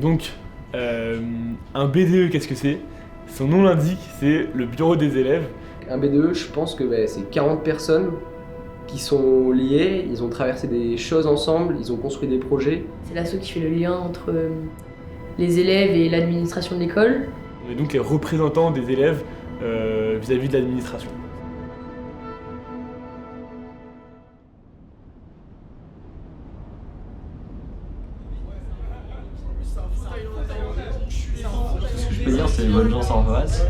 Donc, un BDE, qu'est-ce que c'est? Son nom l'indique, c'est le bureau des élèves. Un BDE, je pense que c'est 40 personnes qui sont liées, ils ont traversé des choses ensemble, ils ont construit des projets. C'est l'asso qui fait le lien entre les élèves et l'administration de l'école. On est donc les représentants des élèves vis-à-vis de l'administration. Ce que je peux dire, c'est bonne chance en face.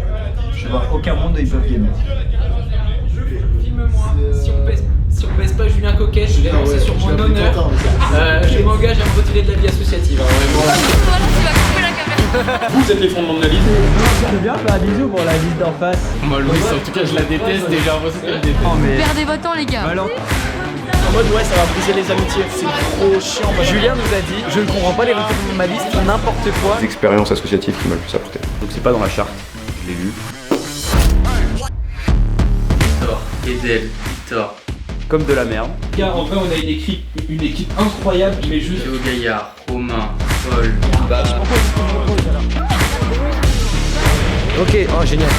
Je vois aucun monde où ils peuvent gagner. Filme-moi. Si on baisse pas Julien Coquette, je vais lancer sur mon honneur. Je m'engage à me retirer de la vie associative. Voilà, tu vas couper la caméra. Vous êtes les fondements de la liste. Je veux bien faire un bisou pour la liste d'en face. Moi, Louis, en tout cas, je la déteste et j'ai l'impression qu'elle déteste. Perdez votre temps, les gars. Alors, En mode, ouais, ça va briser les amitiés. C'est trop chiant. Julien nous a dit, je ne comprends pas les recrutements de ma liste, n'importe quoi. Expérience associative qui m'a le plus apporté. Donc c'est pas dans la charte, je l'ai lu. Victor, Edel, Victor. Comme de la merde. Car en vrai, on a une équipe incroyable, mais juste. Théo Gaillard, Romain, Paul. Ok, oh génial.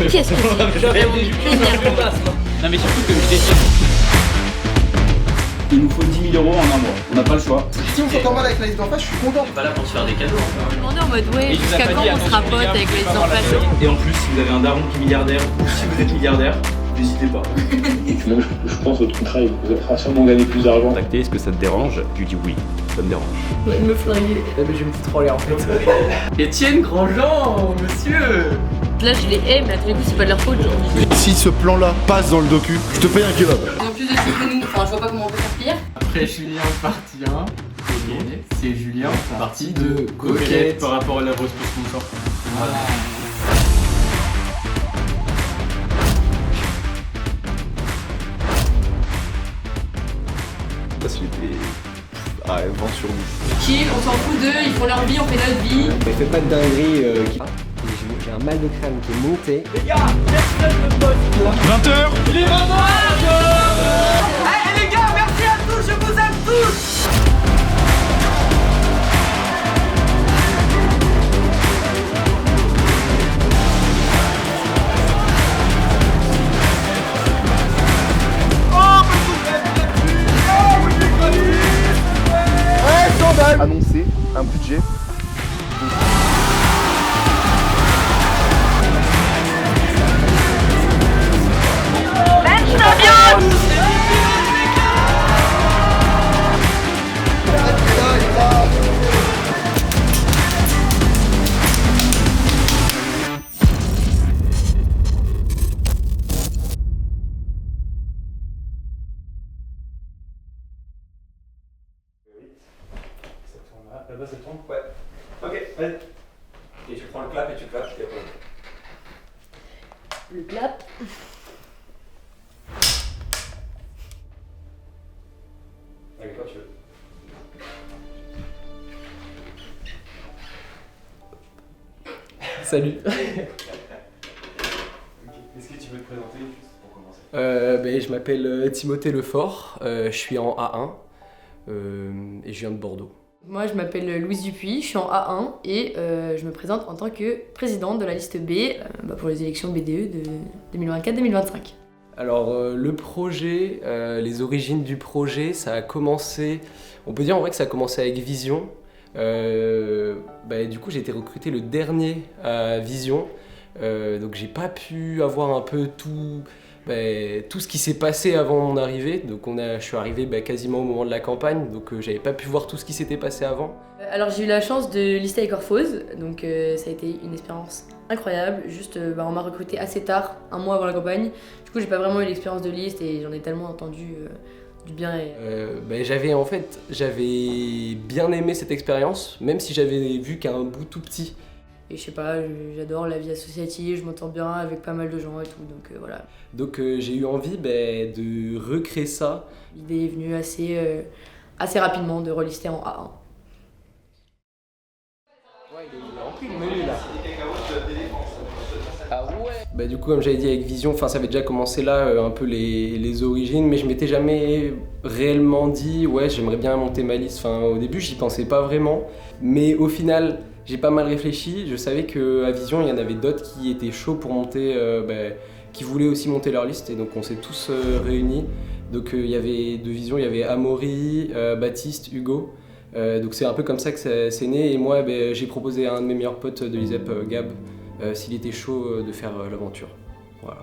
Qu'est-ce que c'est? Non mais surtout que je t'ai dit. Il nous faut 10 000 € en un mois, on n'a pas le choix. Si on s'entend mal avec la liste d'en face, je suis content. On est pas là pour se faire des cadeaux. Je me demandais en mode, ouais, Et il vous a jusqu'à pas quand dit, on sera attention, potes les gars, avec vous les pouvez pas avoir enfants? la tête. Et en plus, si vous avez un daron qui est milliardaire, ou si vous êtes milliardaire, n'hésitez pas. Moi, je pense que votre contrat, vous allez sûrement gagner plus d'argent. Contacter, est-ce que ça te dérange? Je lui dis oui, ça me dérange. Je vais me flinguer. Mais je vais me foutre en l'air en fait. Étienne Grandjean, monsieur. Là, je les hais, mais à tous les coups, c'est pas de leur faute. Genre. Si ce plan-là passe dans le docu, je te paye un kebab. Ils ont plus de sous que nous, enfin, je vois pas comment on peut faire pire. Après Julien partie 1, c'est Julien partie 2. Coquette par rapport à la grosse sponsor. Voilà. Ça c'était... Ah, vent sur nous. Chill, on s'en fout d'eux, ils font leur vie, on fait notre vie. Mais fais pas de dinguerie. J'ai un mal de crâne qui est monté. 20h. Il est 20h. Allez les gars, merci à tous, je vous aime tous. Annoncer un budget. Là-bas ça tourne? Ouais. Ok, vas-y. Et tu prends le clap et tu clapes et après. Le clap. Avec quoi tu veux? Salut. Est-ce que tu veux te présenter juste pour commencer? Je m'appelle Timothée Lefort, je suis en A1 et je viens de Bordeaux. Moi, je m'appelle Louise Dupuis, je suis en A1 et je me présente en tant que présidente de la liste B pour les élections BDE de 2024-2025. Alors le projet, les origines du projet, ça a commencé, on peut dire en vrai que ça a commencé avec Vision. Du coup j'ai été recruté le dernier à Vision, donc j'ai pas pu avoir un peu tout ce qui s'est passé avant mon arrivée. Donc je suis arrivé quasiment au moment de la campagne, donc j'avais pas pu voir tout ce qui s'était passé avant. Alors j'ai eu la chance de lister avec Orphose, donc ça a été une expérience incroyable. Juste on m'a recruté assez tard, un mois avant la campagne. Du coup j'ai pas vraiment eu l'expérience de liste et j'en ai tellement entendu du bien. J'avais bien aimé cette expérience, même si j'avais vu qu'un bout tout petit. Et je sais pas, j'adore la vie associative, je m'entends bien avec pas mal de gens et tout, donc voilà. Donc j'ai eu envie de recréer ça. L'idée est venue assez rapidement de relister en A1. Ouais, il est rempli le menu là. Ah ouais. Bah, du coup, comme j'avais dit avec Vision, ça avait déjà commencé là, un peu les origines, mais je m'étais jamais réellement dit ouais, j'aimerais bien monter ma liste. Au début, j'y pensais pas vraiment, mais au final, j'ai pas mal réfléchi. Je savais qu'à Vision, il y en avait d'autres qui étaient chauds pour monter, qui voulaient aussi monter leur liste, et donc on s'est tous réunis. Donc il y avait de Vision, il y avait Amaury, Baptiste, Hugo. Donc c'est un peu comme ça que c'est né, et moi j'ai proposé à un de mes meilleurs potes de l'ISEP, Gab, s'il était chaud de faire l'aventure. Voilà.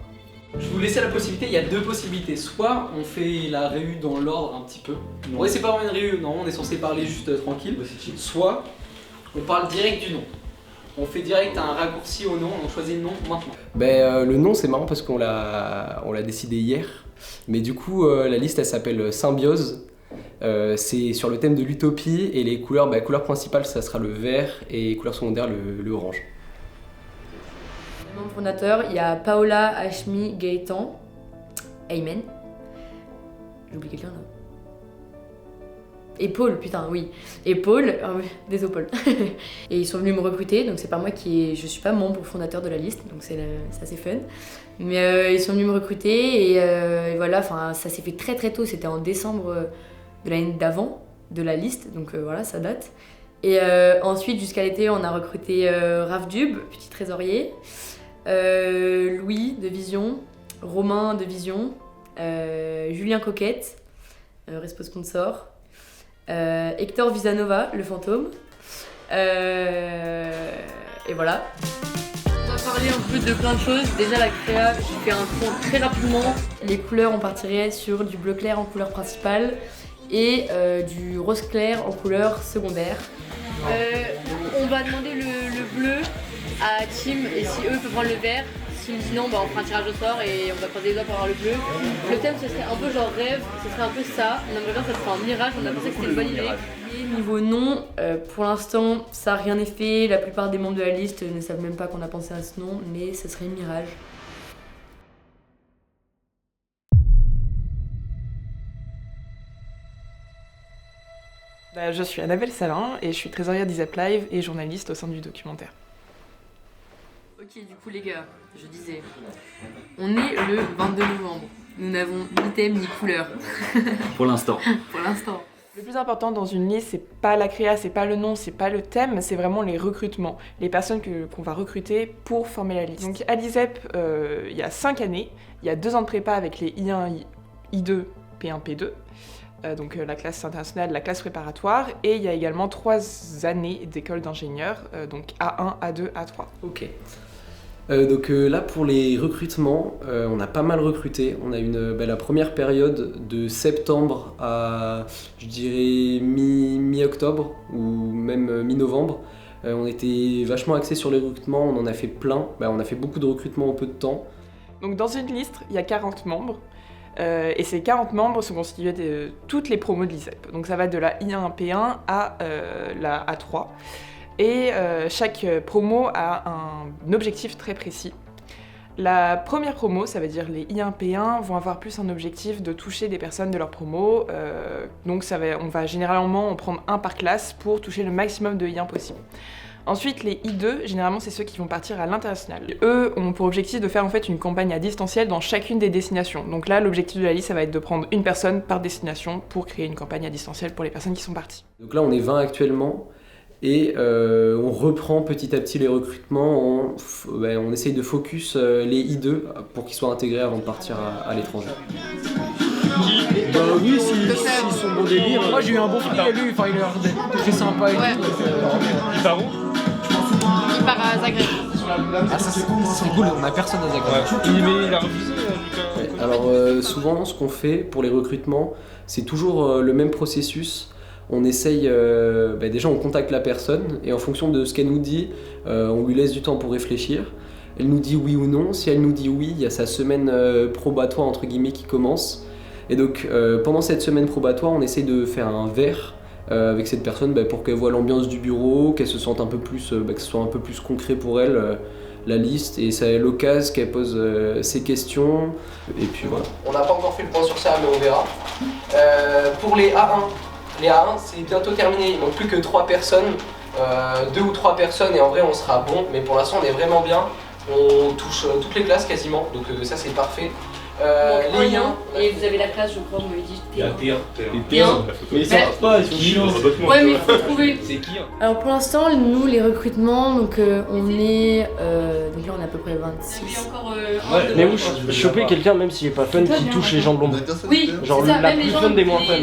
Je vous laissais la possibilité, il y a deux possibilités. Soit on fait la réu dans l'ordre un petit peu. Ouais, c'est pas vraiment une réu, non, on est censé parler juste tranquille. Soit on parle direct du nom. On fait direct un raccourci au nom, on choisit le nom maintenant. Le nom c'est marrant parce qu'on l'a décidé hier. Mais du coup la liste elle s'appelle Symbiose. C'est sur le thème de l'utopie, et les couleurs, couleur principale ça sera le vert et couleur secondaire le orange. Les membres fondateurs, il y a Paola, Hashmi, Gaëtan, Aymen. J'oublie quelqu'un là. Et Paul, putain, oui. Et Paul, désolé Paul. Et ils sont venus me recruter, donc c'est pas moi je suis pas membre fondateur de la liste, donc c'est assez fun. Mais ils sont venus me recruter, et voilà, ça s'est fait très très tôt, c'était en décembre de l'année d'avant, de la liste, donc voilà, ça date. Et ensuite, jusqu'à l'été, on a recruté Raph Dub, petit trésorier, Louis de Vision, Romain de Vision, Julien Coquette, respo sponsor, Hector Visanova, le fantôme, et voilà. On va parler un peu de plein de choses. Déjà la créa, je fais un point très rapidement. Les couleurs, on partirait sur du bleu clair en couleur principale et du rose clair en couleur secondaire. On va demander le bleu à Tim, et si eux peuvent prendre le vert. S'ils me disent non, on fera un tirage au sort et on va croiser les doigts pour avoir le bleu. Le thème, ce serait un peu genre rêve, ce serait un peu ça. On aimerait bien que ça soit un mirage, on a pensé que c'était une bonne idée. Et niveau nom, pour l'instant, ça n'a rien n'est fait. La plupart des membres de la liste ne savent même pas qu'on a pensé à ce nom, mais ce serait Mirage. Je suis Annabelle Salin et je suis trésorière d'ISEP Live et journaliste au sein du documentaire. Ok, du coup les gars, je disais, on est le 22 novembre. Nous n'avons ni thème ni couleur. Pour l'instant. Pour l'instant. Le plus important dans une liste, c'est pas la créa, c'est pas le nom, c'est pas le thème, c'est vraiment les recrutements, les personnes qu'on va recruter pour former la liste. Donc à l'ISEP, il y a 5 années, il y a 2 ans de prépa avec les I1, I2, P1, P2. Donc la classe internationale, la classe préparatoire, et il y a également 3 années d'école d'ingénieur, donc A1, A2, A3. Ok. Donc là pour les recrutements, on a pas mal recruté. On a la première période de septembre à, je dirais, mi-octobre ou même mi-novembre. On était vachement axé sur les recrutements, on en a fait plein. On a fait beaucoup de recrutements en peu de temps. Donc dans une liste, il y a 40 membres. Et ces 40 membres sont constitués de toutes les promos de l'ISEP. Donc ça va de la I1 P1 à la A3. Et chaque promo a un objectif très précis. La première promo, ça veut dire les I1 P1, vont avoir plus un objectif de toucher des personnes de leur promo. Donc on va généralement en prendre un par classe pour toucher le maximum de I1 possible. Ensuite, les I2, généralement, c'est ceux qui vont partir à l'international. Eux ont pour objectif de faire en fait une campagne à distanciel dans chacune des destinations. Donc là, l'objectif de la liste, ça va être de prendre une personne par destination pour créer une campagne à distanciel pour les personnes qui sont parties. Donc là, on est 20 actuellement et on reprend petit à petit les recrutements. On essaye de focus les I2 pour qu'ils soient intégrés avant de partir à l'étranger. Oui, s'ils sont bon délire. Moi j'ai eu un bon feeling avec lui, il a l'air d'être très sympa et tout. Il part où? Il part à Zagreb. Ah ça c'est cool, on a personne à Zagreb. Mais il a refusé Lucas. Alors souvent ce qu'on fait pour les recrutements, c'est toujours le même processus. On essaye, déjà on contacte la personne et en fonction de ce qu'elle nous dit, on lui laisse du temps pour réfléchir. Elle nous dit oui ou non. Si elle nous dit oui, il y a sa semaine probatoire entre guillemets qui commence. Et donc pendant cette semaine probatoire, on essaye de faire un verre avec cette personne pour qu'elle voit l'ambiance du bureau, qu'elle se sente un peu plus, que ce soit un peu plus concret pour elle, la liste, et c'est l'occasion qu'elle pose ses questions, et puis voilà. On n'a pas encore fait le point sur ça, mais on verra. Pour les A1, c'est bientôt terminé, il ne manque plus que 3 personnes, 2 ou 3 personnes, et en vrai on sera bon, mais pour l'instant on est vraiment bien. On touche toutes les classes quasiment, donc ça c'est parfait. Les liens, et vous avez la classe, je crois, vous m'avez dit. Il y a T1. Mais ils savent pas, ils sont chiants. Ouais, mais il faut trouver. C'est qui hein? Alors pour l'instant, nous, les recrutements, donc on est. Donc là, on est à peu près 26. Mais vous chopez quelqu'un, même s'il est pas fun, qui touche les gens de l'ombre. Oui, genre ça, la plus fun des moins fun.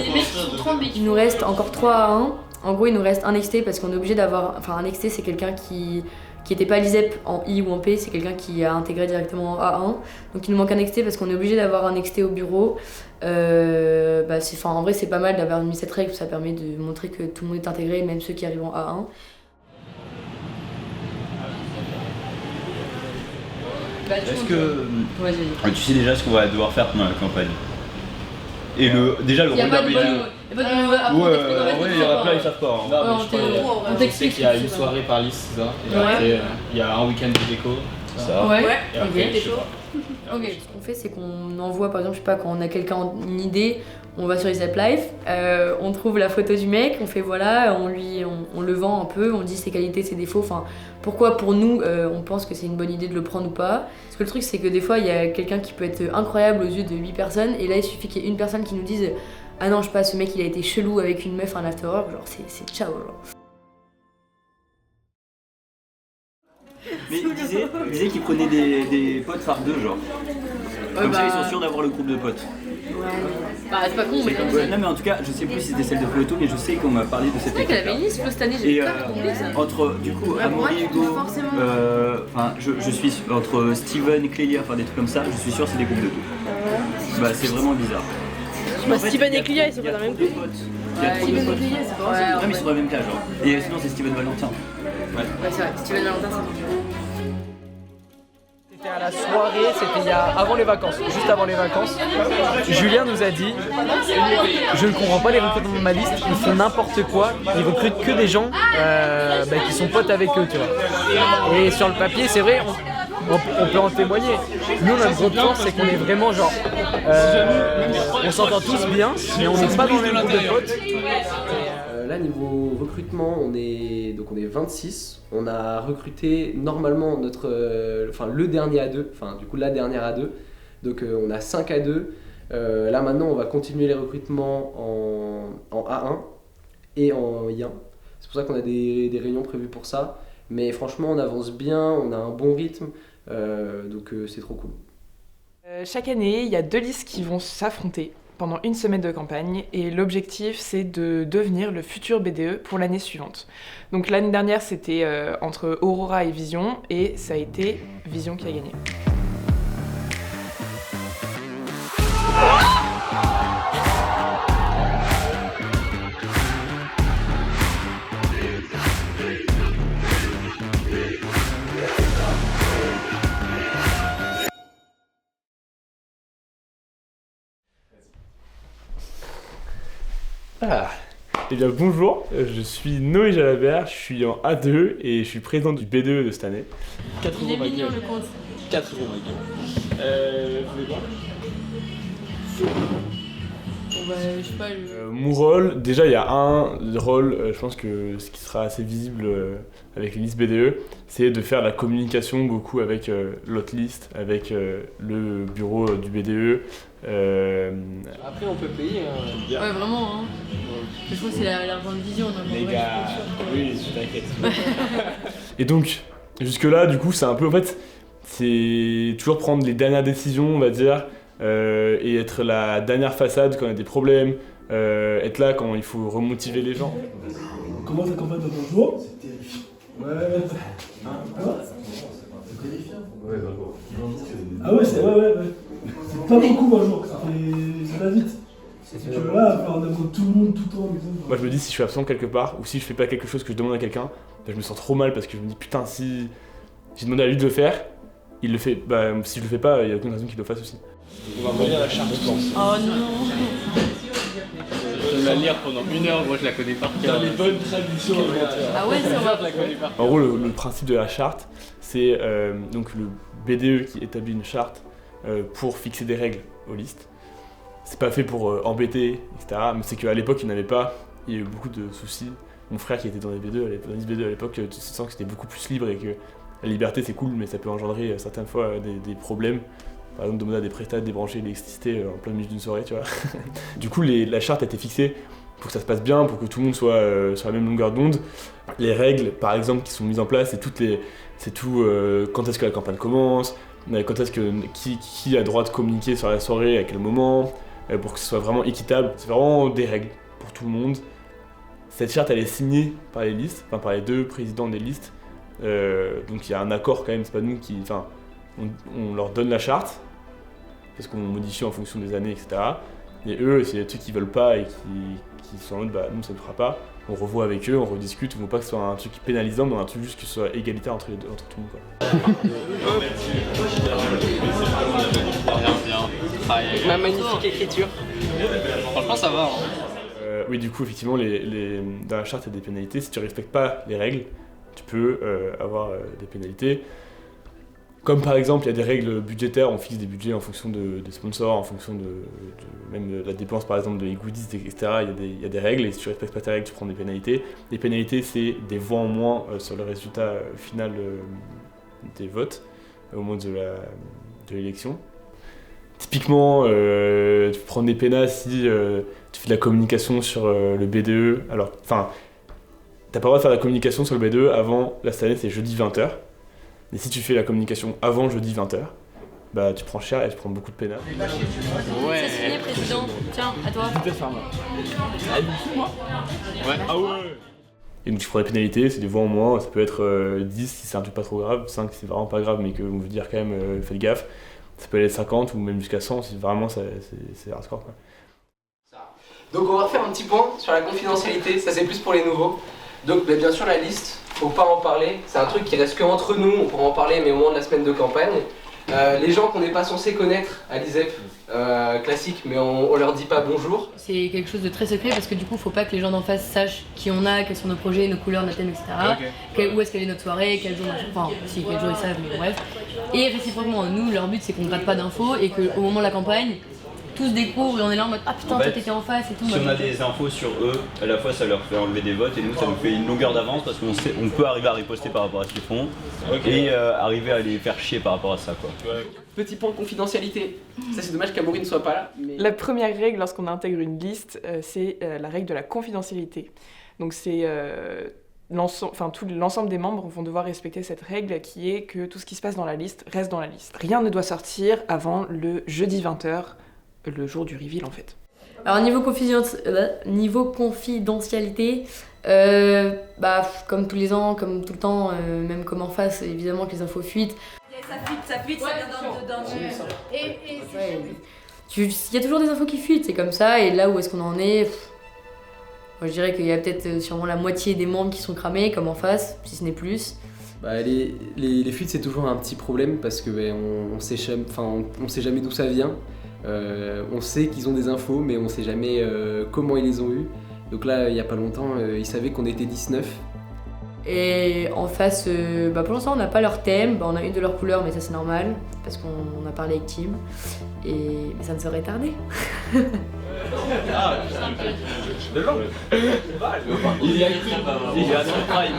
Il nous reste encore 3 à 1. En gros, il nous reste un XT parce qu'on est obligé d'avoir. Enfin, un XT, c'est quelqu'un qui était pas l'ISEP en I ou en P, c'est quelqu'un qui a intégré directement en A1. Donc il nous manque un XT parce qu'on est obligé d'avoir un XT au bureau. En vrai, c'est pas mal d'avoir mis cette règle, ça permet de montrer que tout le monde est intégré, même ceux qui arrivent en A1. Est-ce que tu sais déjà ce qu'on va devoir faire pendant la campagne? Et déjà le rôle d'arbitre. Ouais, il y aura plein, ils savent pas. On t'explique. Il y a une soirée par liste, c'est ça. Et après, il y a un week-end de déco. Ça. Ouais, Et après, je sais pas. Ok, ce qu'on fait, c'est qu'on envoie, par exemple, je sais pas, quand on a quelqu'un une idée, on va sur Isap Life, on trouve la photo du mec, on fait voilà, on le vend un peu, on dit ses qualités, ses défauts, enfin, pourquoi pour nous, on pense que c'est une bonne idée de le prendre ou pas. Parce que le truc, c'est que des fois, il y a quelqu'un qui peut être incroyable aux yeux de 8 personnes, et là, il suffit qu'il y ait une personne qui nous dise « Ah non, je sais pas, ce mec, il a été chelou avec une meuf, un after-work, genre, c'est ciao, genre. » Mais il disait qu'il prenait des potes par deux, genre. Comme ça, ils sont sûrs d'avoir le groupe de potes. Ouais. Bah, c'est pas con, mais comme ça. Non, mais en tout cas, je sais plus si c'était celle de Floto, mais je sais qu'on m'a parlé de cette équipe. C'est vrai qu'elle avait une liste cette année, j'ai pas compris ça. Entre, du coup, Amaury et Hugo, je suis entre Steven, Clélia, enfin des trucs comme ça, je suis sûr que c'est des groupes de deux. Bah, c'est vraiment bizarre. Steven et Clélia, ils sont pas dans le même groupe. Steven et Clélia, c'est pas vrai. Non, mais ils sont dans la même cage, genre. Et sinon, c'est Steven Valentin. Ouais, c'est vrai, Steven Valentin, c'est C'était à la soirée, c'était avant les vacances, juste avant les vacances. Julien nous a dit je ne comprends pas les recrutements de ma liste, ils font n'importe quoi, ils recrutent que des gens qui sont potes avec eux, tu vois. Et sur le papier, c'est vrai, on peut en témoigner. Nous, notre gros point, c'est qu'on est vraiment genre. On s'entend tous bien, mais on n'est pas dans le même groupe de potes. Là, niveau recrutement, on est 26. On a recruté normalement le dernier A2, la dernière A2. Donc on a 5 A2. Là maintenant, on va continuer les recrutements en A1 et en I1. C'est pour ça qu'on a des réunions prévues pour ça. Mais franchement, on avance bien, on a un bon rythme. Donc c'est trop cool. Chaque année, il y a 2 listes qui vont s'affronter pendant une semaine de campagne et l'objectif c'est de devenir le futur BDE pour l'année suivante. Donc l'année dernière c'était entre Aurora et Vision et ça a été Vision qui a gagné. Ah. Eh bien bonjour, je suis Noé Jalabert, je suis en A2 et je suis président du B2 de cette année. 4 euros ma gueule. 4 euros ma gueule. Vous voulez quoi? Je sais pas. Mon rôle, déjà il y a un rôle, je pense que ce qui sera assez visible avec les listes BDE, c'est de faire la communication beaucoup avec l'autre liste, avec le bureau du BDE. Après on peut payer. Ouais vraiment hein. Je crois que c'est l'argent de Vision. Les gars, oui, je t'inquiète. Et donc, jusque là du coup c'est un peu en fait, c'est toujours prendre les dernières décisions on va dire. Et être la dernière façade quand il y a des problèmes, être là quand il faut remotiver les gens. On commence la campagne dans 2 jours. C'est terrifiant. Ouais. C'est terrifiant. Ouais, ah ouais, c'est c'est pas beaucoup un jour, ça va vite. C'est que là, on apprend tout le monde tout le temps. Moi je me dis si je suis absent quelque part ou si je fais pas quelque chose que je demande à quelqu'un, je me sens trop mal parce que je me dis putain si j'ai demandé à lui de le faire, il le fait, bah si je le fais pas, il y a aucune raison qu'il le fasse aussi. On va relire la charte, je pense. Oh non. Je vais la lire pendant 1 heure, moi je la connais par cœur. Les bonnes traditions. Ah ouais, c'est vrai. Je la connais par cœur. En gros, le principe de la charte, c'est donc le BDE qui établit une charte pour fixer des règles aux listes. C'est pas fait pour embêter, etc. Mais c'est qu'à l'époque, il n'y en avait pas. Il y a eu beaucoup de soucis. Mon frère qui était dans les B2, dans les BDE à l'époque, tu sens que c'était beaucoup plus libre et que La liberté c'est cool, mais ça peut engendrer certaines fois des problèmes. Par exemple, demander à des prestats de débrancher l'électricité en plein milieu d'une soirée, tu vois. Du coup, la charte a été fixée pour que ça se passe bien, pour que tout le monde soit sur la même longueur d'onde. Les règles, par exemple, qui sont mises en place, c'est tout quand est-ce que la campagne commence, quand est-ce que qui a le droit de communiquer sur la soirée, à quel moment, pour que ce soit vraiment équitable. C'est vraiment des règles pour tout le monde. Cette charte, elle est signée par les listes, enfin par les 2 présidents des listes. Donc il y a un accord quand même, c'est pas nous qui... Enfin, on leur donne la charte, parce qu'on modifie en fonction des années, etc. Et eux, s'il y a des trucs qu'ils veulent pas et qui sont en mode, bah nous ça ne le fera pas, on revoit avec eux, on rediscute, on veut pas que ce soit un truc pénalisant, mais un truc juste que ce soit égalitaire entre tout le monde, quoi. Ma magnifique écriture. Franchement, ça va. Oui, du coup, effectivement, dans la charte, il y a des pénalités. Si tu respectes pas les règles, tu peux avoir des pénalités. Comme par exemple, il y a des règles budgétaires, on fixe des budgets en fonction des sponsors, en fonction même de la dépense par exemple de goodies, etc. Il y a des règles, et si tu respectes pas tes règles, tu prends des pénalités. Les pénalités, c'est des voix en moins sur le résultat final des votes au moment de l'élection. Typiquement, tu prends des pénals si tu fais de la communication sur le BDE. Alors, enfin, t'as pas le droit de faire de la communication sur le BDE avant, là cette année c'est jeudi 20h. Et si tu fais la communication avant jeudi 20h, bah tu prends cher et tu prends beaucoup de pénal. Ouais. C'est signé, président. Tiens, à toi. Ouais. Ah ouais. Et donc tu prends des pénalités, c'est des voix en moins, ça peut être 10 si c'est un truc pas trop grave, 5 si c'est vraiment pas grave mais qu'on veut dire quand même faites gaffe. Ça peut aller 50 ou même jusqu'à 100 si vraiment c'est hardcore, quoi. Donc on va refaire un petit point sur la confidentialité, ça c'est plus pour les nouveaux. Donc bah, bien sûr la liste, faut pas en parler, c'est un truc qui reste que entre nous, on pourra en parler mais au moment de la semaine de campagne. Les gens qu'on n'est pas censé connaître à l'ISEP, classique, mais on leur dit pas bonjour. C'est quelque chose de très secret parce que du coup faut pas que les gens d'en face sachent qui on a, quels sont nos projets, nos couleurs, nos thèmes, etc. Où est-ce qu'elle est notre soirée, quel jour, enfin si quel jour ils savent, mais bref. Et réciproquement, nous leur but c'est qu'on ne gratte pas d'infos et qu'au moment de la campagne, tous découvrent et on est là en mode ah putain toi t'étais en face et tout. Si on a des infos sur eux, à la fois ça leur fait enlever des votes et nous ça nous fait une longueur d'avance parce qu'on peut arriver à riposter par rapport à ce qu'ils font et arriver à les faire chier par rapport à ça, quoi. Petit point de confidentialité, ça c'est dommage qu'Amaury ne soit pas là. Mais... La première règle lorsqu'on intègre une liste, c'est la règle de la confidentialité. Donc c'est l'ensemble des membres vont devoir respecter cette règle qui est que tout ce qui se passe dans la liste reste dans la liste. Rien ne doit sortir avant le jeudi 20h, le jour du reveal en fait. Alors niveau confidentialité, comme tous les ans, comme tout le temps, même comme en face, évidemment que les infos fuitent. Ça fuite, ça vient d'un... Il y a toujours des infos qui fuitent, c'est comme ça, et là où est-ce qu'on en est, moi je dirais qu'il y a peut-être sûrement la moitié des membres qui sont cramés, comme en face, si ce n'est plus. Bah, les fuites c'est toujours un petit problème parce que on sait jamais d'où ça vient. On sait qu'ils ont des infos mais on sait jamais comment ils les ont eues. Donc là il y a pas longtemps ils savaient qu'on était 19. Et en face, pour l'instant on n'a pas leur thème, on a une de leurs couleurs mais ça c'est normal parce qu'on a parlé avec Tim mais ça ne saurait tarder. Il y a son prime.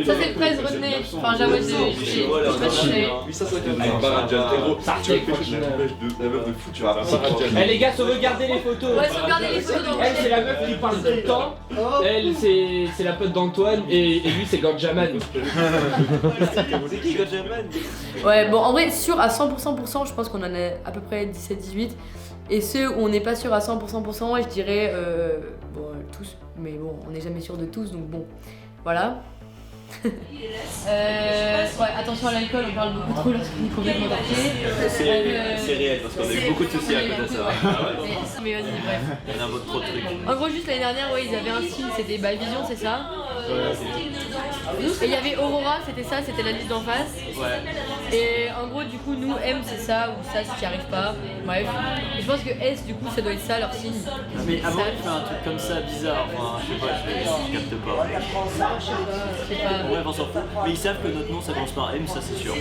Ça c'est le presse, retenez. Enfin j'avoue les gars, sauvegardez les photos. Ouais, sauvegardez les photos. Elle c'est la meuf qui parle tout le temps. Elle c'est la pote d'Antoine et lui c'est Godjaman. C'est qui Godjaman? Ouais bon en vrai sûr à 100% je pense qu'on en a à peu près 17-18. Et ceux où on n'est pas sûr à 100%, je dirais tous, mais bon, on n'est jamais sûr de tous, donc bon, voilà. Ouais, attention à l'alcool, on parle beaucoup trop lorsqu'on est complètement tarté. C'est réel, parce qu'on a eu beaucoup de soucis à cause de ça. Mais vas-y, bref. Il y en a trop de trucs. En gros, juste l'année dernière, ils avaient un style, c'était Vision, c'est ça. Et il y avait Aurora, c'était ça, c'était la liste d'en face. Ouais. Et en gros, du coup, nous, M, c'est ça, ou ça, ce qui arrive pas. Bref. Et je pense que S, du coup, ça doit être ça, leur signe. Mais avant, tu fais un truc comme ça, bizarre. Enfin, je sais pas, je capte pas. Je sais pas. Ouais, on s'en fout. Mais ils savent que notre nom, ça commence par M, ça c'est sûr.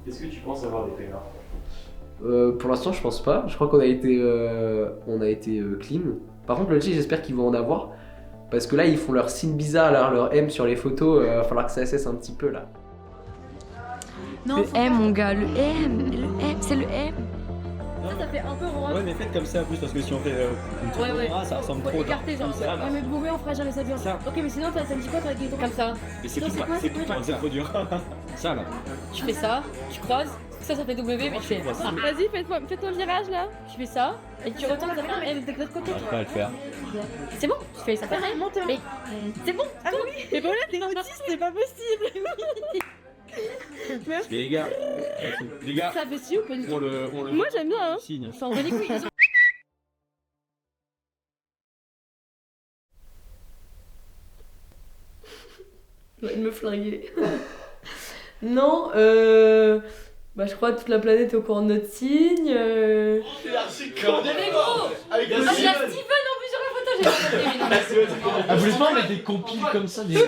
Est-ce que tu penses avoir des paiements? Pour l'instant, je pense pas. Je crois qu'on a été, clean. Par contre, le G, j'espère qu'ils vont en avoir. Parce que là, ils font leur signe bizarre, leur M sur les photos, va falloir que ça cesse un petit peu là. Non, le M, mon gars, le M, c'est le M. Ça fait un peu rond. Ouais, mais faites comme ça en plus, parce que si on fait une tour ça ressemble trop. Écarter, genre. Ça, Ouais, mais Boubé, on fera jamais ça bien. Ok, mais sinon, ça me dit quoi, toi, avec les tours comme ça? Mais c'est trop dur. Ça là. Tu fais ça, tu creuses, ça fait W, mais tu fais. Vas-y, fais-toi le virage là. Tu fais ça, et tu retournes, ça fait un M de l'autre côté. Je peux le faire. C'est bon, tu fais ça pareil. Mais c'est bon. Ah oui. Mais voilà, t'es autiste, c'est pas possible. Les gars, ça fait si ou pas du tout? on le Moi j'aime bien, hein. signe. Ça en va les couilles. Il va me flinguer. Non, bah je crois que toute la planète est au courant de notre signe. Mais gros. Avec Ah, il y a Steven en plus sur la photo, j'ai pas compris. Ah, vous voulez pas mettre des compiles comme ça des...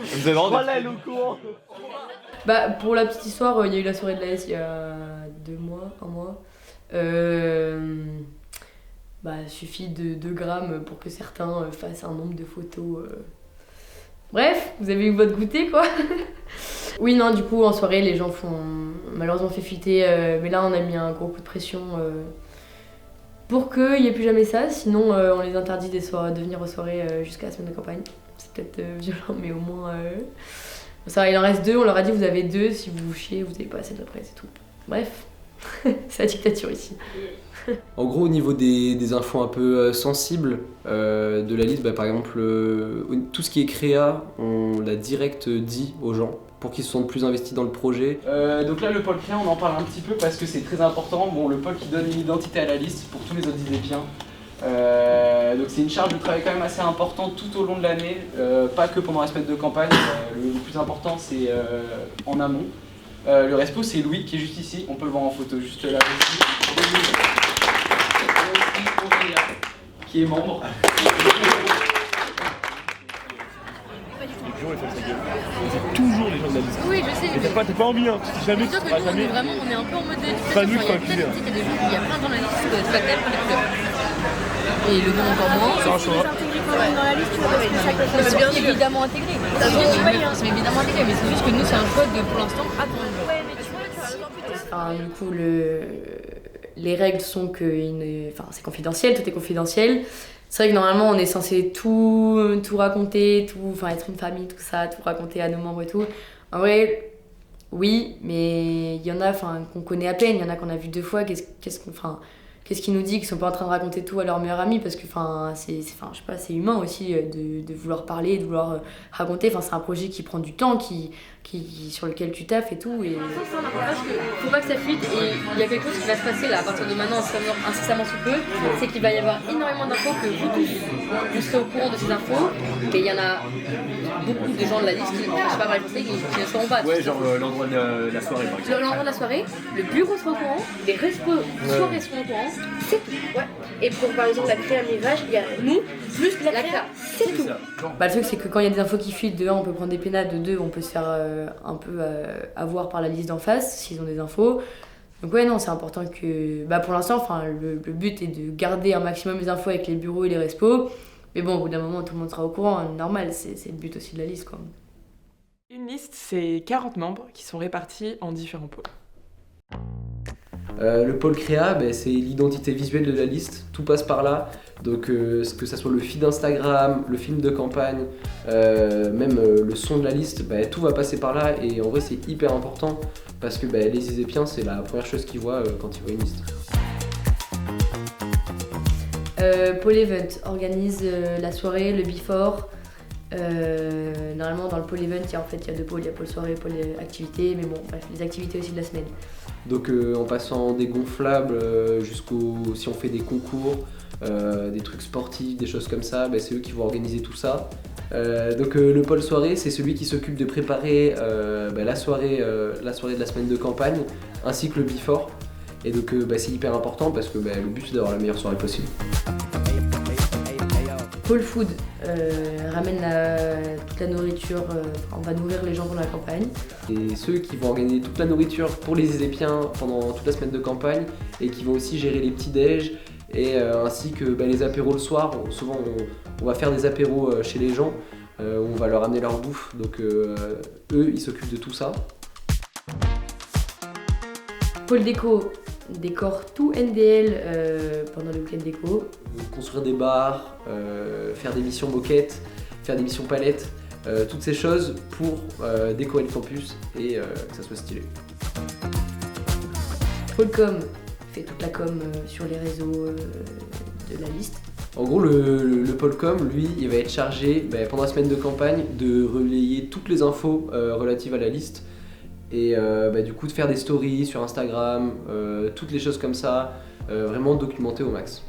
Vous avez vraiment elle est au courant. Bah pour la petite histoire, il y a eu la soirée de l'AS il y a 2 mois, 1 mois. Bah il suffit de 2 grammes pour que certains fassent un nombre de photos. Bref, vous avez eu votre goûter quoi. Oui non du coup en soirée les gens font malheureusement fait fuiter, mais là on a mis un gros coup de pression pour qu'il n'y ait plus jamais ça, sinon on les interdit de venir aux soirées jusqu'à la semaine de campagne. C'est peut-être violent mais au moins... Ça, il en reste 2, on leur a dit vous avez 2, si vous vous chiez vous n'avez pas assez de près, c'est tout. Bref, c'est la dictature ici. En gros, au niveau des infos un peu sensibles de la liste, bah, par exemple, tout ce qui est créa, on l'a direct dit aux gens pour qu'ils se sentent plus investis dans le projet. Donc là, le pôle créa, on en parle un petit peu parce que c'est très important. Bon, le pôle qui donne une identité à la liste pour tous les autres isépiens. Donc c'est une charge de travail quand même assez importante tout au long de l'année, pas que pendant la semaine de campagne. Le plus important, c'est en amont. Le respo, c'est Louis qui est juste ici. On peut le voir en photo juste là aussi. Qui est membre. C'est toujours les gens de la liste. Oui, je sais. Et t'as pas envie, hein. Jamais tu seras jamais. Vraiment, on est un peu en mode de. Pas nous qui il y a plein de gens, il y a plein de gens dans la liste, c'est pas tel pour les fleurs. Et le nom encore moins. C'est un choix. Dans la liste, tu vois, parce que c'est évidemment intégré. C'est évidemment intégré, mais c'est juste que nous, c'est un choix de pour l'instant attendre. Ouais, mais tu vois, Enfin, du coup, les règles sont que c'est confidentiel, tout est confidentiel. C'est vrai que normalement, on est censé tout raconter, être une famille, tout ça, tout raconter à nos membres et tout. En vrai, oui, mais il y en a qu'on connaît à peine, il y en a qu'on a vu 2 fois. Qu'est-ce qui nous dit qu'ils sont pas en train de raconter tout à leur meilleur ami, parce que c'est humain aussi de vouloir parler, de vouloir raconter. C'est un projet qui prend du temps, sur lequel tu taffes et tout. Et... faut pas que ça fuite, et il y a quelque chose qui va se passer là à partir de maintenant, incessamment sous peu, c'est qu'il va y avoir énormément d'infos que vous tous vous serez au courant de ces infos, mais il y en a beaucoup de gens de la liste qui ne seront pas. Ouais, genre l'endroit de la soirée par exemple. L'endroit de la soirée, le bureau sera au courant, les respos soirées seront au courant, c'est tout. Ouais. Et pour par exemple la créa mirage, il y a nous plus la créa, c'est tout. Le truc c'est que quand il y a des infos qui fuitent, de 1 on peut prendre des pénales, de 2 on peut se faire un peu avoir par la liste d'en face s'ils ont des infos. Donc ouais non, c'est important que pour l'instant le but est de garder un maximum les infos avec les bureaux et les respos. Mais bon, au bout d'un moment, tout le monde sera au courant, normal, c'est le but aussi de la liste, quoi. Une liste, c'est 40 membres qui sont répartis en différents pôles. Le pôle créa, c'est l'identité visuelle de la liste, tout passe par là. Donc que ça soit le feed Instagram, le film de campagne, même le son de la liste, tout va passer par là. Et en vrai, c'est hyper important parce que les isépiens, c'est la première chose qu'ils voient quand ils voient une liste. Pôle Event organise la soirée, le before. Normalement dans le pôle event il y a 2 pôles, il y a pôle soirée, pôle activité, mais bon bref, les activités aussi de la semaine. Donc en passant des gonflables si on fait des concours, des trucs sportifs, des choses comme ça, c'est eux qui vont organiser tout ça. Donc le pôle soirée, c'est celui qui s'occupe de préparer la soirée de la semaine de campagne, ainsi que le before. Et donc c'est hyper important parce que le but c'est d'avoir la meilleure soirée possible. Pôle Food ramène toute la nourriture, on va nourrir les gens pendant la campagne. Et ceux qui vont organiser toute la nourriture pour les Isépiens pendant toute la semaine de campagne et qui vont aussi gérer les petits-déj et ainsi que les apéros le soir. Souvent on va faire des apéros chez les gens, on va leur amener leur bouffe, donc eux ils s'occupent de tout ça. Pôle déco décore tout NDL pendant le week-end déco. Construire des bars, faire des missions moquettes, faire des missions palettes, toutes ces choses pour décorer le campus et que ça soit stylé. Pôle com fait toute la com sur les réseaux de la liste. En gros, le pôle com, lui, il va être chargé pendant la semaine de campagne de relayer toutes les infos relatives à la liste et du coup de faire des stories sur Instagram, toutes les choses comme ça, vraiment documenter au max.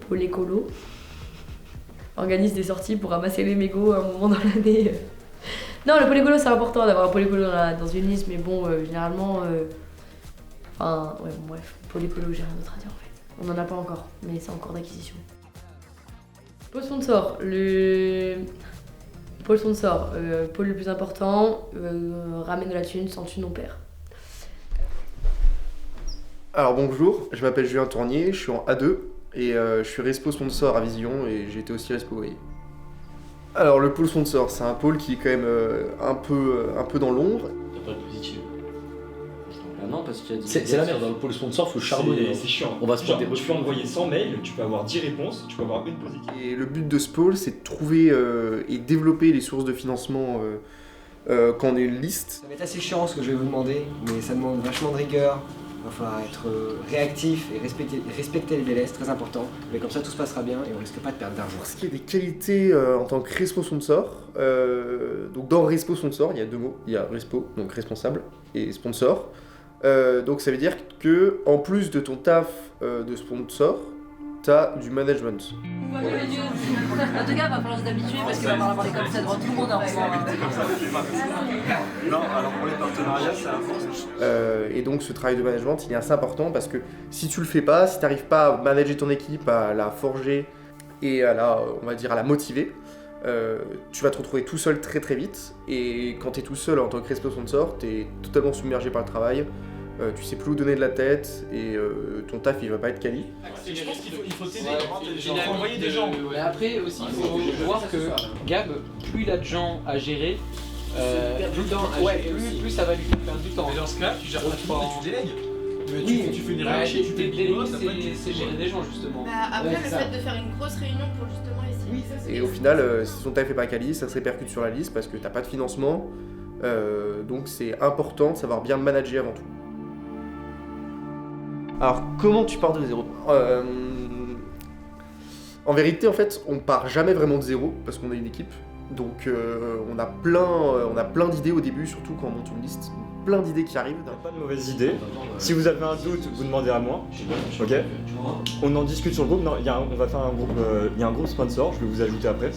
Pôle écolo organise des sorties pour ramasser les mégots à un moment dans l'année. Non, le pôle écolo c'est important d'avoir un pôle écolo dans une liste, mais bon, généralement. Bref, pôle écolo, j'ai rien d'autre à dire en fait. On n'en a pas encore, mais c'est en cours d'acquisition. Pôle sponsor, pôle sponsor, pôle le plus important, ramène de la thune, sans thune on perd. Alors bonjour, je m'appelle Julien Tournier, je suis en A2 et je suis respo sponsor à Vision et j'ai été aussi respo voyer. Alors le pôle sponsor, c'est un pôle qui est quand même un peu dans l'ombre. T'as pas de positif. Non, parce qu'il y a c'est la merde, dans le pôle sponsor, faut charbonner. C'est chiant. On va se prendre des Tu peux envoyer 100 mails, tu peux avoir 10 réponses, tu peux avoir une positive. Et le but de ce pôle, c'est de trouver et développer les sources de financement quand on est une liste. Ça va être assez chiant ce que je vais vous demander, mais ça demande vachement de rigueur. Il va falloir être réactif et respecter les délais, c'est très important. Mais comme ça, tout se passera bien et on risque pas de perdre d'argent. Pour ce qui est des qualités en tant que respo sponsor, donc dans respo sponsor, il y a deux mots. Il y a respo, donc responsable, et sponsor. Donc ça veut dire que en plus de ton taf de sponsor, t'as du management. En tout cas, il va falloir s'habituer parce qu'il va falloir parler comme ça devant tout le monde. Non, alors pour les partenariats, c'est à force. Et donc ce travail de management, il est assez important parce que si tu le fais pas, si t'arrives pas à manager ton équipe, à la forger et à la motiver, tu vas te retrouver tout seul très très vite. Et quand t'es tout seul en tant que respo sponsor, t'es totalement submergé par le travail. Tu sais plus où donner de la tête et ton taf il va pas être quali. Je pense qu'il faut t'aider, il faut envoyer des gens. Mais après aussi il faut voir que Gab, plus il a de gens à gérer, plus ça va lui faire perdre du temps. Mais dans ce cas, tu gères pas tout le monde et tu délègues. Tu fais une hiérarchie, tu délègues, c'est gérer des gens justement. Après le fait de faire une grosse réunion pour justement essayer. Et au final, si ton taf est pas quali, ça se répercute sur la liste parce que t'as pas de financement. Donc c'est important de savoir bien manager avant tout. Alors, comment tu pars de zéro ? En vérité, en fait, on part jamais vraiment de zéro parce qu'on est une équipe. Donc, on a plein d'idées au début, surtout quand on monte une liste. Plein d'idées qui arrivent. Pas de mauvaises idées. Si vous avez un doute, vous demandez à moi. Ok. On en discute sur le groupe. Non, on va faire un groupe. Il y a un groupe sponsor. Je vais vous ajouter après.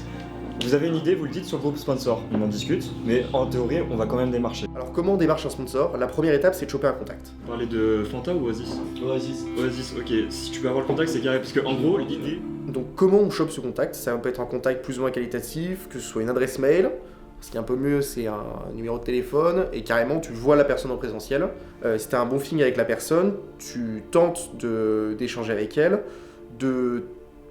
Vous avez une idée, vous le dites sur le groupe sponsor. On en discute, mais en théorie, on va quand même démarcher. Alors comment on démarche un sponsor ? La première étape, c'est de choper un contact. Vous parlez de Fanta ou Oasis ? Oasis, ok. Si tu peux avoir le contact, c'est carré, parce que en gros, l'idée... Donc comment on chope ce contact ? Ça peut être un contact plus ou moins qualitatif, que ce soit une adresse mail. Ce qui est un peu mieux, c'est un numéro de téléphone, et carrément, tu vois la personne en présentiel. Si tu as un bon feeling avec la personne, tu tentes d'échanger avec elle, de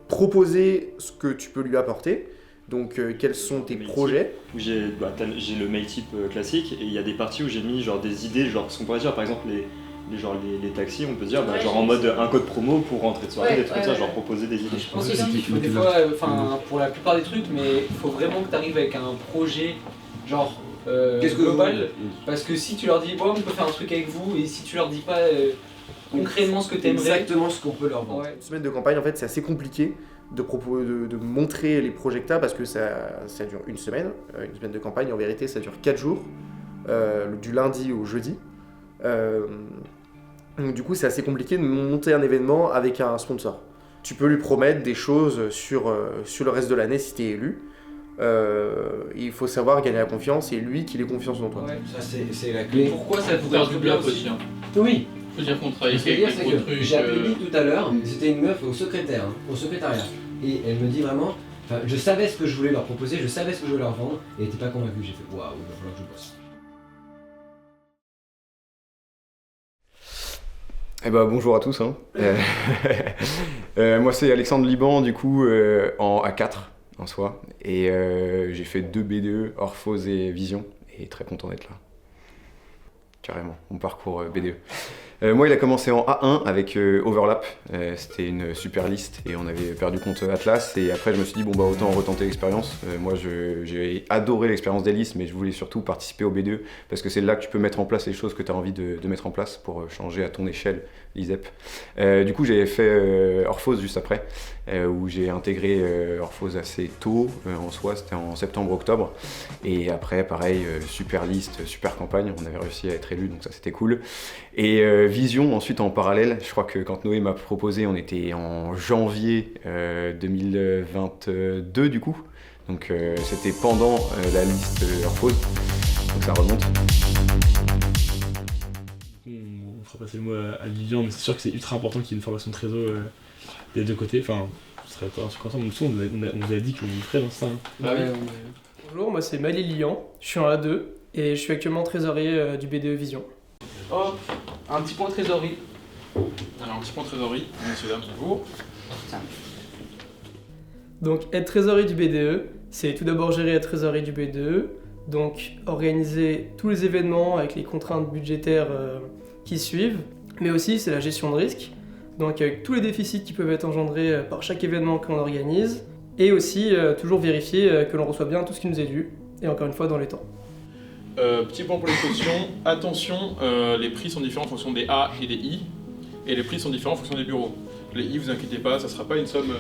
proposer ce que tu peux lui apporter. Donc quels sont tes projets ? J'ai le mail type classique et il y a des parties où j'ai mis genre des idées, genre ce qu'on pourrait dire par exemple les taxis, on peut dire genre en mode un code promo pour rentrer de soirée, des trucs comme ça, genre proposer des idées. Je pense que qu'il faut des fois, pour la plupart des trucs, mais il faut vraiment que tu arrives avec un projet genre global, parce que si tu leur dis on peut faire un truc avec vous et si tu leur dis pas concrètement ce que tu aimerais, exactement ce qu'on peut leur vendre. Une semaine de campagne en fait c'est assez compliqué de montrer les projets que t'as parce que ça dure une semaine de campagne, en vérité ça dure 4 jours, du lundi au jeudi. Donc du coup c'est assez compliqué de monter un événement avec un sponsor. Tu peux lui promettre des choses sur le reste de l'année si t'es élu. Il faut savoir gagner la confiance et lui qu'il ait confiance en toi. Ouais, ça c'est la clé. Pourquoi ça te faire du bien aussi hein. Oui. Faut dire qu'on travaille Ce que je veux dire, avec c'est des que gros trucs. j'ai appelé Lily tout à l'heure, c'était une meuf au secrétaire, au secrétariat. Et elle me dit vraiment, enfin, je savais ce que je voulais leur proposer, je savais ce que je voulais leur vendre, et elle était pas convaincue. J'ai fait waouh, il va falloir que je bosse. Eh ben, bonjour à tous. Hein. Moi c'est Alexandre Liban du coup en A4 en soi. Et j'ai fait 2 BDE, Orphose et Vision. Et très content d'être là. Carrément, mon parcours BDE. Moi il a commencé en A1 avec Overlap. C'était une super liste et on avait perdu contre Atlas. Et après je me suis dit bon bah autant retenter l'expérience. Moi j'ai adoré l'expérience des listes, mais je voulais surtout participer au BDE parce que c'est là que tu peux mettre en place les choses que tu as envie de mettre en place pour changer à ton échelle l'ISEP. Du coup j'ai fait Orphose juste après, où j'ai intégré Orphose assez tôt, en soi c'était en septembre-octobre. Et après pareil, super liste, super campagne, on avait réussi à être élu donc ça c'était cool. Et Vision ensuite en parallèle, je crois que quand Noé m'a proposé on était en janvier 2022 du coup. Donc c'était pendant la liste Orphose, donc ça remonte. On fera passer le mot à Vivian, mais c'est sûr que c'est ultra important qu'il y ait une formation de trésor des deux côtés. Enfin, je serais pas content, mais on vous a dit qu'on le ferait dans ça. Hein. Bonjour, moi c'est Mali Lilian, je suis en A2 et je suis actuellement trésorier du BDE Vision. Hop, un petit point trésorerie. Alors, un petit point trésorerie, messieurs, dames, bonjour. Tiens. Donc, être trésorier du BDE, c'est tout d'abord gérer la trésorerie du BDE, donc organiser tous les événements avec les contraintes budgétaires qui suivent, mais aussi c'est la gestion de risque, donc avec tous les déficits qui peuvent être engendrés par chaque événement qu'on organise, et aussi toujours vérifier que l'on reçoit bien tout ce qui nous est dû, et encore une fois dans les temps. Petit point pour les cautions, attention, les prix sont différents en fonction des A et des I, et les prix sont différents en fonction des bureaux. Les I, vous inquiétez pas, ça sera pas une somme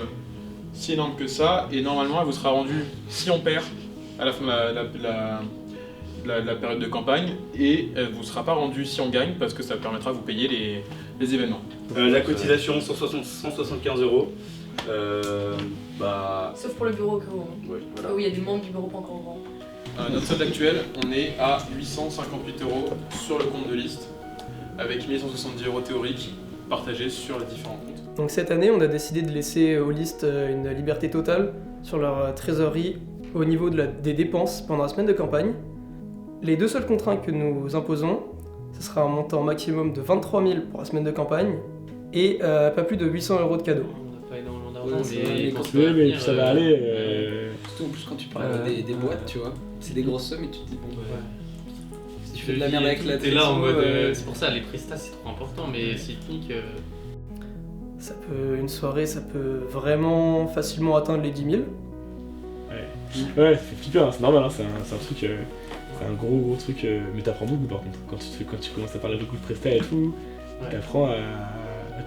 si énorme que ça, et normalement elle vous sera rendue si on perd à la fin de la période de campagne, et elle vous sera pas rendue si on gagne, parce que ça permettra de vous payer les événements. La cotisation, 175 €. Sauf pour le bureau, gros. Ouais, voilà. Où il y a des membres du bureau pas encore grands. Notre solde actuel, on est à 858 € sur le compte de liste, avec 1170 € théoriques partagés sur les différents comptes. Donc cette année, on a décidé de laisser aux listes une liberté totale sur leur trésorerie au niveau des dépenses pendant la semaine de campagne. Les deux seules contraintes que nous imposons, ce sera un montant maximum de 23 000 pour la semaine de campagne et pas plus de 800 € de cadeaux. On n'a pas énormément d'argent, mais ça va aller. Surtout en plus quand tu parles des boîtes, tu vois, c'est des grosses sommes et tu te dis bon si tu fais de la merde avec la t'es là en mode c'est pour ça les prestats c'est trop important, mais Cycnic une soirée ça peut vraiment facilement atteindre les 10 000. Ouais, c'est flipper, hein, c'est normal, hein, c'est un truc, c'est un gros truc, mais t'apprends beaucoup par contre, quand tu commences à parler beaucoup de prestats et tout, t'apprends à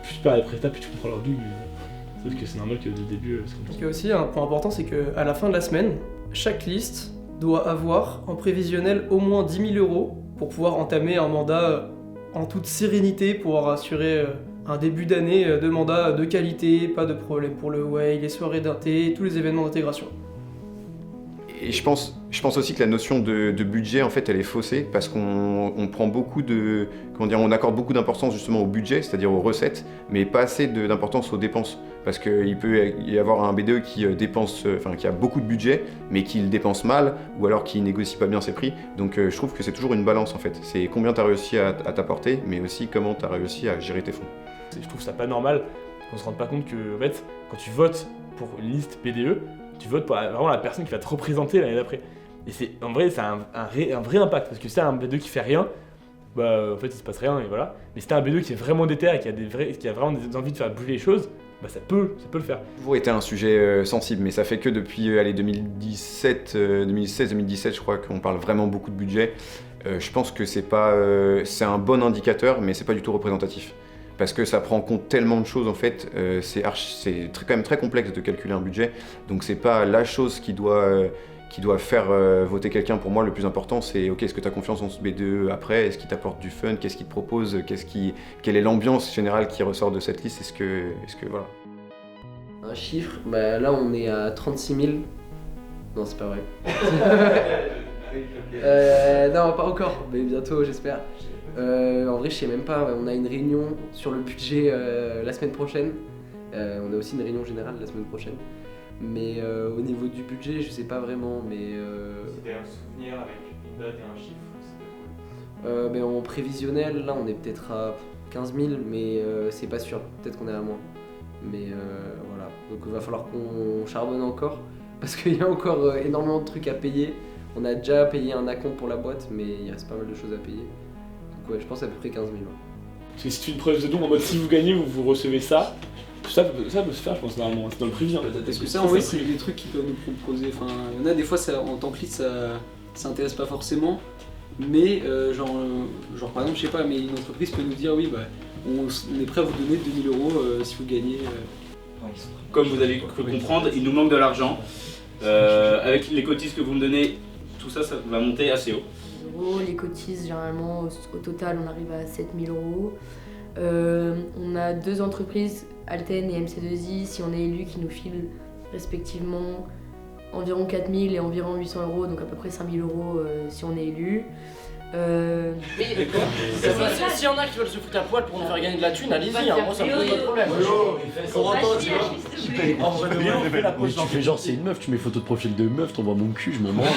plus tu parles des prestats, plus tu comprends leur double, sauf que c'est normal que dès le début, c'est compliqué. Il y a aussi un point important, c'est qu'à la fin de la semaine, chaque liste doit avoir en prévisionnel au moins 10 000 € pour pouvoir entamer un mandat en toute sérénité, pour assurer un début d'année de mandat de qualité, pas de problème pour le way, les soirées d'inté, tous les événements d'intégration. Et je pense aussi que la notion de budget, en fait, elle est faussée parce qu'on prend beaucoup de, on accorde beaucoup d'importance justement au budget, c'est-à-dire aux recettes, mais pas assez d'importance aux dépenses. Parce qu'il peut y avoir un BDE qui qui a beaucoup de budget, mais qui le dépense mal, ou alors qui négocie pas bien ses prix. Donc je trouve que c'est toujours une balance en fait. C'est combien tu as réussi à t'apporter, mais aussi comment tu as réussi à gérer tes fonds. Je trouve ça pas normal qu'on se rende pas compte que, en fait, quand tu votes pour une liste BDE, tu votes pour vraiment la personne qui va te représenter l'année d'après. Et en vrai, c'est un vrai impact, parce que si t'as un B2 qui fait rien, bah en fait il se passe rien et voilà. Mais si t'as un B2 qui est vraiment déter et qui a vraiment des envies de faire bouger les choses, bah ça peut le faire. Ça a toujours été un sujet sensible, mais ça fait que depuis 2016-2017 je crois qu'on parle vraiment beaucoup de budget. Je pense que c'est un bon indicateur, mais c'est pas du tout représentatif. Parce que ça prend en compte tellement de choses en fait, c'est quand même très complexe de calculer un budget, donc c'est pas la chose qui doit faire voter quelqu'un. Pour moi le plus important c'est ok, est-ce que tu as confiance en ce B2 après, est-ce qu'il t'apporte du fun, qu'est-ce qu'il te propose, quelle est l'ambiance générale qui ressort de cette liste, est-ce que voilà. Un chiffre, bah là on est à 36 000. Non c'est pas vrai. Non, pas encore, mais bientôt, j'espère. En vrai, je sais même pas. On a une réunion sur le budget la semaine prochaine. On a aussi une réunion générale la semaine prochaine. Mais au niveau du budget, je sais pas vraiment. Mais C'était un souvenir avec une date et un chiffre. mais en prévisionnel, là, on est peut-être à 15 000, mais c'est pas sûr. Peut-être qu'on est à moins. Mais voilà. Donc il va falloir qu'on charbonne encore parce qu'il y a encore énormément de trucs à payer. On a déjà payé un acompte pour la boîte, mais il reste pas mal de choses à payer. Donc ouais, je pense à peu près 15 000. C'est une preuve de don en mode si vous gagnez, vous recevez ça. Ça peut se faire, je pense, normalement. C'est dans le prévu. Parce que ça, en vrai, c'est des trucs qu'ils peuvent nous proposer. Enfin, il y en a des fois, ça, en tant que lead, ça intéresse pas forcément. Mais, genre, par exemple, je sais pas, mais une entreprise peut nous dire oui, bah, on est prêt à vous donner 2000 € si vous gagnez. Comme vous avez cru comprendre, il nous manque de l'argent. Avec les cotises que vous me donnez, tout ça, ça va monter assez haut. Les cotises, généralement, au total, on arrive à 7000 €. On a 2 entreprises, Alten et MC2I, si on est élu, qui nous filent respectivement environ 4000 et environ 800 €, donc à peu près 5000 € si on est élu. S'il y en a qui veulent se foutre à poil pour nous faire gagner de la thune, allez-y, moi ça me pose pas de problème. Tu fais genre c'est une meuf, tu mets photo de profil de meuf, t'envoies mon cul, je m'en branle.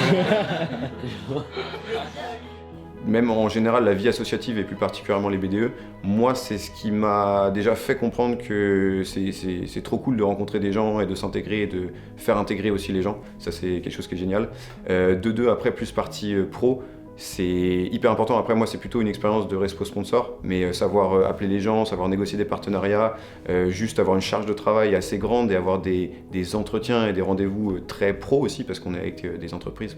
Même en général, la vie associative et plus particulièrement les BDE, moi c'est ce qui m'a déjà fait comprendre que c'est trop cool de rencontrer des gens et de s'intégrer et de faire intégrer aussi les gens. Ça c'est quelque chose qui est génial. De deux, après plus partie pro, c'est hyper important. Après moi c'est plutôt une expérience de respo sponsor, mais savoir appeler les gens, savoir négocier des partenariats, juste avoir une charge de travail assez grande et avoir des entretiens et des rendez-vous très pro aussi, parce qu'on est avec des entreprises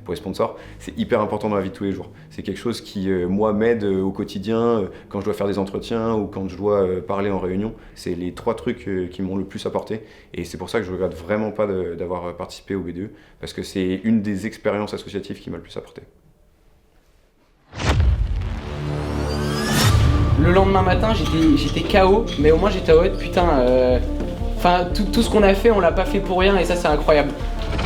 pour les sponsors, c'est hyper important dans la vie de tous les jours. C'est quelque chose qui moi m'aide au quotidien quand je dois faire des entretiens ou quand je dois parler en réunion. C'est les 3 trucs qui m'ont le plus apporté, et c'est pour ça que je regrette vraiment pas d'avoir participé au BDE, parce que c'est une des expériences associatives qui m'a le plus apporté. Le lendemain matin, j'étais KO, mais au moins j'étais en mode putain, enfin tout ce qu'on a fait, on l'a pas fait pour rien, et ça c'est incroyable.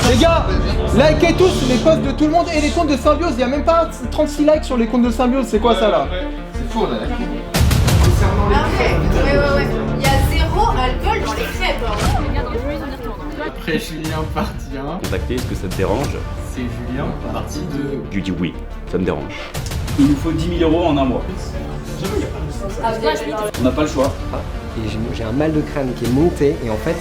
Les gars, likez tous les posts de tout le monde et les comptes de Symbiose. Il y a même pas 36 likes sur les comptes de Symbiose, c'est quoi ça là? C'est faux, on a la Ouais. Il y a 0 alcool dans les crêpes. Après Julien partie 1. Contacter, est-ce que ça te dérange? C'est Julien partie 2. Je lui dis oui, ça me dérange. Il nous faut 10 000 € en un mois. On n'a pas le choix. Et j'ai un mal de crâne qui est monté et en fait...